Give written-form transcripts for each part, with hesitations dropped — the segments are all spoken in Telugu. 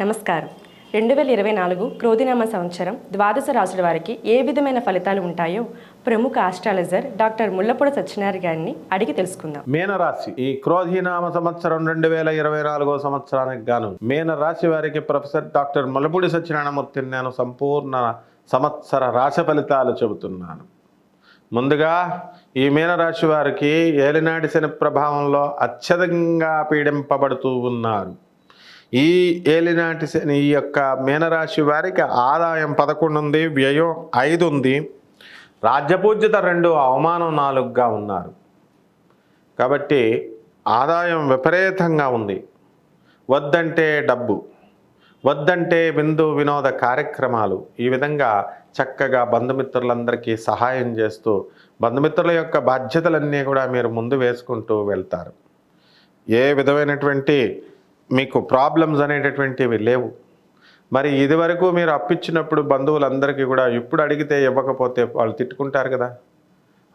నమస్కారం. 2024 క్రోధినామ సంవత్సరం ద్వాదశ రాశుల వారికి ఏ విధమైన ఫలితాలు ఉంటాయో ప్రముఖ ఆస్ట్రాలజర్ డాక్టర్ ముల్లపూడి సత్యనారాయణ గారిని అడిగి తెలుసుకుందాం. మీనరాశి ఈ క్రోధినామ సంవత్సరం 2024 సంవత్సరానికి గాను మీనరాశి వారికి ప్రొఫెసర్ డాక్టర్ ముల్లపూడి సత్యనారాయణమూర్తిని నేను సంపూర్ణ సంవత్సర రాశి ఫలితాలు చెబుతున్నాను. ముందుగా ఈ మీనరాశి వారికి ఏలినాటి శని ప్రభావంలో అత్యధికంగా పీడింపబడుతూ ఉన్నారు. ఈ ఏలినాటి శని ఈ యొక్క మీనరాశి వారికి ఆదాయం 11 ఉంది, వ్యయం 5 ఉంది, రాజ్యపూజ్యత 2, అవమానం 4గా ఉన్నారు. కాబట్టి ఆదాయం విపరీతంగా ఉంది. వద్దంటే డబ్బు, వద్దంటే వినోద కార్యక్రమాలు, ఈ విధంగా చక్కగా బంధుమిత్రులందరికీ సహాయం చేస్తూ బంధుమిత్రుల యొక్క బాధ్యతలన్నీ కూడా మీరు ముందు వేసుకుంటూ వెళ్తారు. ఏ విధమైనటువంటి మీకు ప్రాబ్లమ్స్ అనేటటువంటివి లేవు. మరి ఇదివరకు మీరు అప్పిచ్చినప్పుడు బంధువులందరికీ కూడా ఇప్పుడు అడిగితే ఇవ్వకపోతే వాళ్ళు తిట్టుకుంటారు కదా,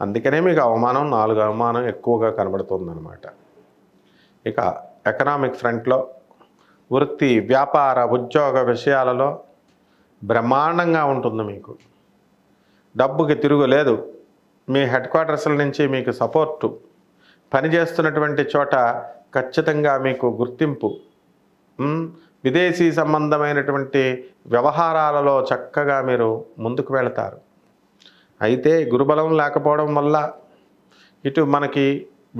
అందుకనే మీకు అవమానం 4 అవమానం ఎక్కువగా కనబడుతుందన్నమాట. ఇక ఎకనామిక్ ఫ్రంట్లో వృత్తి, వ్యాపార, ఉద్యోగ విషయాలలో బ్రహ్మాండంగా ఉంటుంది. మీకు డబ్బుకి తిరుగులేదు. మీ హెడ్ క్వార్టర్స్ల నుంచి మీకు సపోర్టు, పనిచేస్తున్నటువంటి చోట ఖచ్చితంగా మీకు గుర్తింపు, విదేశీ సంబంధమైనటువంటి వ్యవహారాలలో చక్కగా మీరు ముందుకు వెళతారు. అయితే గురుబలం లేకపోవడం వల్ల ఇటు మనకి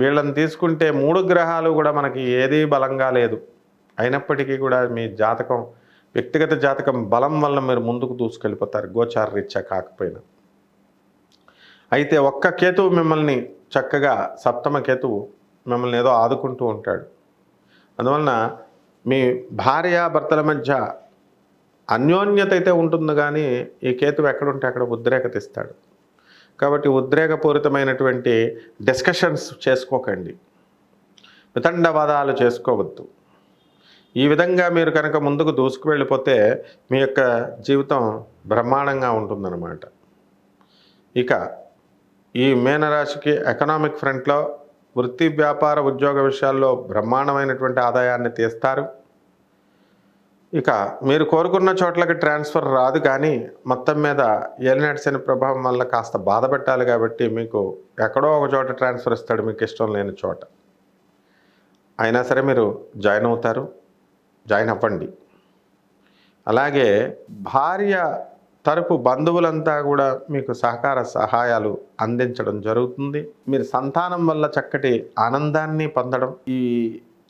వీళ్ళని తీసుకుంటే 3 గ్రహాలు కూడా మనకి ఏదీ బలంగా లేదు. అయినప్పటికీ కూడా మీ జాతకం, వ్యక్తిగత జాతకం బలం వల్ల మీరు ముందుకు దూసుకెళ్ళిపోతారు, గోచార రీత్యా కాకపోయినా. అయితే ఒక్క కేతువు మిమ్మల్ని చక్కగా, సప్తమ కేతువు మిమ్మల్ని ఏదో ఆదుకుంటూ ఉంటాడు. అందువలన మీ భార్యాభర్తల మధ్య అన్యోన్యత అయితే ఉంటుంది, కానీ ఈ కేతువు ఎక్కడుంటే అక్కడ ఉద్రేక తెస్తాడు. కాబట్టి ఉద్రేకపూరితమైనటువంటి డిస్కషన్స్ చేసుకోకండి, వితండవాదాలు చేసుకోవద్దు. ఈ విధంగా మీరు కనుక ముందుకు దూసుకు వెళ్ళిపోతే మీ యొక్క జీవితం బ్రహ్మాండంగా ఉంటుందన్నమాట. ఇక ఈ మీనరాశికి ఎకనామిక్ ఫ్రంట్లో వృత్తి, వ్యాపార, ఉద్యోగ విషయాల్లో బ్రహ్మాండమైనటువంటి ఆదాయాన్ని తీస్తారు. ఇక మీరు కోరుకున్న చోట్లకి ట్రాన్స్ఫర్ రాదు, కానీ మొత్తం మీద ఏలినాటి శని ప్రభావం వల్ల కాస్త బాధ పెట్టాలి. కాబట్టి మీకు ఎక్కడో ఒక చోట ట్రాన్స్ఫర్ ఇస్తాడు, మీకు ఇష్టం లేని చోట. అయినా సరే మీరు జాయిన్ అవుతారు, జాయిన్ అవ్వండి. అలాగే భార్య తరపు బంధువులంతా కూడా మీకు సహకార సహాయాలు అందించడం జరుగుతుంది. మీరు సంతానం వల్ల చక్కటి ఆనందాన్ని పొందడం. ఈ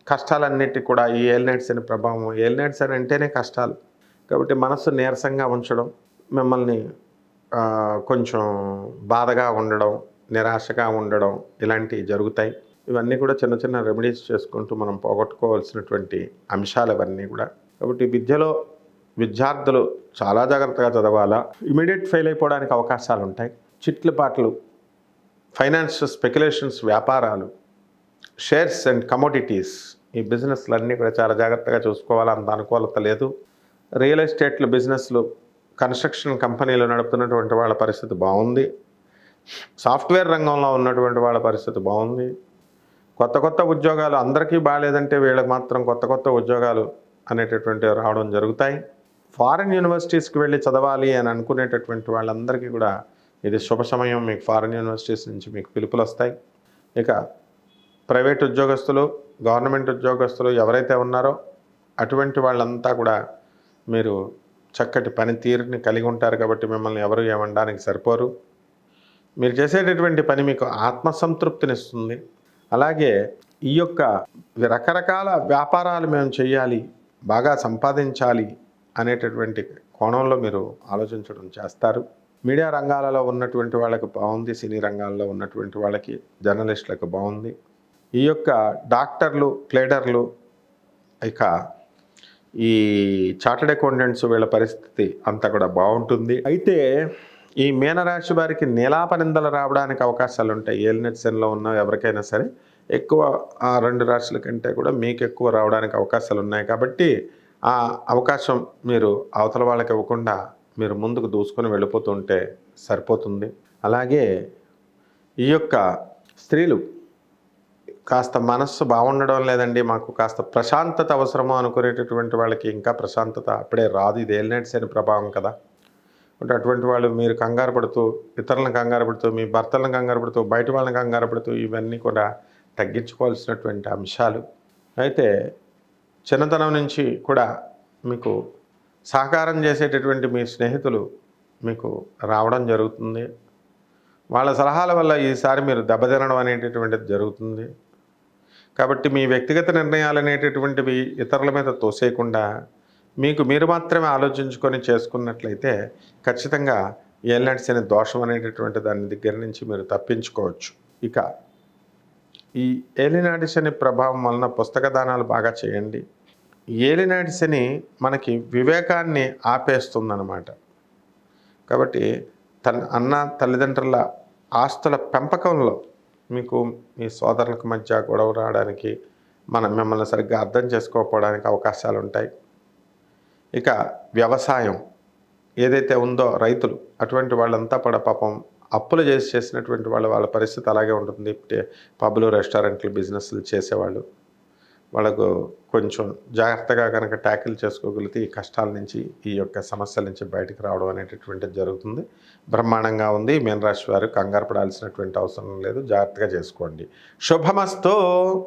కష్టాలన్నిటి కూడా ఈ ఏలినాటి శని ప్రభావం, ఏలినాటి శని అంటేనే కష్టాలు. కాబట్టి మనస్సు నీరసంగా ఉంచడం, మిమ్మల్ని కొంచెం బాధగా ఉండడం, నిరాశగా ఉండడం, ఇలాంటివి జరుగుతాయి. ఇవన్నీ కూడా చిన్న చిన్న రెమెడీస్ చేసుకుంటూ మనం పోగొట్టుకోవాల్సినటువంటి అంశాలు ఇవన్నీ కూడా. కాబట్టి విద్యలో విద్యార్థులు చాలా జాగ్రత్తగా చదవాలా. ఇమీడియట్ ఫెయిల్ అయిపోవడానికి అవకాశాలు ఉంటాయి. చిట్లు పాటలు, ఫైనాన్స్, స్పెక్యులేషన్స్, వ్యాపారాలు, షేర్స్ అండ్ కమోడిటీస్, ఈ బిజినెస్లన్నీ కూడా చాలా జాగ్రత్తగా చూసుకోవాలి. అంత అనుకూలత లేదు. రియల్ ఎస్టేట్లు, బిజినెస్లు, కన్స్ట్రక్షన్ కంపెనీలు నడుపుతున్నటువంటి వాళ్ళ పరిస్థితి బాగుంది. సాఫ్ట్వేర్ రంగంలో ఉన్నటువంటి వాళ్ళ పరిస్థితి బాగుంది. కొత్త ఉద్యోగాలు అందరికీ బాగాలేదంటే వీళ్ళకి మాత్రం కొత్త ఉద్యోగాలు అనేటటువంటివి రావడం జరుగుతాయి. ఫారిన్ యూనివర్సిటీస్కి వెళ్ళి చదవాలి అని అనుకునేటటువంటి వాళ్ళందరికీ కూడా ఇది శుభ సమయం. మీకు ఫారిన్ యూనివర్సిటీస్ నుంచి మీకు పిలుపులు వస్తాయి. ఇక ప్రైవేట్ ఉద్యోగస్తులు, గవర్నమెంట్ ఉద్యోగస్తులు ఎవరైతే ఉన్నారో అటువంటి వాళ్ళంతా కూడా మీరు చక్కటి పనితీరుని కలిగి ఉంటారు. కాబట్టి మిమ్మల్ని ఎవరు ఏమనడానికి సరిపోరు. మీరు చేసేటటువంటి పని మీకు ఆత్మసంతృప్తినిస్తుంది. అలాగే ఈ యొక్క రకరకాల వ్యాపారాలు మేము చేయాలి, బాగా సంపాదించాలి అనేటటువంటి కోణంలో మీరు ఆలోచించడం చేస్తారు. మీడియా రంగాలలో ఉన్నటువంటి వాళ్ళకి బాగుంది, సినీ రంగాల్లో ఉన్నటువంటి వాళ్ళకి, జర్నలిస్టులకు బాగుంది. ఈ యొక్క డాక్టర్లు, ప్లేడర్లు, ఇక ఈ చార్టెడ్ అకౌంటెంట్స్, వీళ్ళ పరిస్థితి అంతా కూడా బాగుంటుంది. అయితే ఈ మీనరాశి వారికి నీలాపనిందలు రావడానికి అవకాశాలు ఉంటాయి. ఏలినాటి శనిలో ఉన్న ఎవరికైనా సరే ఎక్కువ ఆ 2 రాశుల కంటే కూడా మీకు ఎక్కువ రావడానికి అవకాశాలు ఉన్నాయి. కాబట్టి ఆ అవకాశం మీరు అవతల వాళ్ళకి ఇవ్వకుండా మీరు ముందుకు దూసుకొని వెళ్ళిపోతుంటే సరిపోతుంది. అలాగే ఈ యొక్క స్త్రీలు కాస్త మనస్సు బాగుండడం లేదండి, మాకు కాస్త ప్రశాంతత అవసరము అనుకునేటటువంటి వాళ్ళకి ఇంకా ప్రశాంతత అప్పుడే రాదు. ఇది ఏలినాటి శని ప్రభావం కదా. అంటే అటువంటి వాళ్ళు మీరు కంగారు పడుతూ, ఇతరులను కంగారు పడుతూ, మీ భర్తలను కంగారు పడుతూ, బయట వాళ్ళని కంగారు పడుతూ, ఇవన్నీ కూడా తగ్గించుకోవాల్సినటువంటి అంశాలు. అయితే చిన్నతనం నుంచి కూడా మీకు సహకారం చేసేటటువంటి మీ స్నేహితులు మీకు రావడం జరుగుతుంది. వాళ్ళ సలహాల వల్ల ఈసారి మీరు దెబ్బతినడం అనేటటువంటిది జరుగుతుంది. కాబట్టి మీ వ్యక్తిగత నిర్ణయాలు అనేటటువంటివి ఇతరుల మీద తోసేయకుండా మీకు మీరు మాత్రమే ఆలోచించుకొని చేసుకున్నట్లయితే ఖచ్చితంగా ఏలినాటి శని దోషం అనేటటువంటి దాని దగ్గర నుంచి మీరు తప్పించుకోవచ్చు. ఇక ఈ ఏలినాటి శని ప్రభావం వలన పుస్తక దానాలు బాగా చేయండి. ఏలినాటి శని మనకి వివేకాన్ని ఆపేస్తుందన్నమాట. కాబట్టి అన్న తల్లిదండ్రుల ఆస్తుల పెంపకంలో మీకు మీ సోదరులకు మధ్య గొడవ రావడానికి, మిమ్మల్ని సరిగ్గా అర్థం చేసుకోకపోవడానికి అవకాశాలు ఉంటాయి. ఇక వ్యవసాయం ఏదైతే ఉందో రైతులు, అటువంటి వాళ్ళంతా కూడా పాపం అప్పులు చేసినటువంటి వాళ్ళ పరిస్థితి అలాగే ఉంటుంది. పబ్లు, రెస్టారెంట్లు, బిజినెస్లు చేసేవాళ్ళు వాళ్ళకు కొంచెం జాగ్రత్తగా కనుక ట్యాకిల్ చేసుకోగలిగితే ఈ కష్టాల నుంచి, ఈ యొక్క సమస్యల నుంచి బయటకు రావడం అనేటటువంటిది జరుగుతుంది. బ్రహ్మాండంగా ఉంది. మీనరాశి వారు కంగారు పడాల్సినటువంటి అవసరం లేదు. జాగ్రత్తగా చేసుకోండి. శుభమస్తు.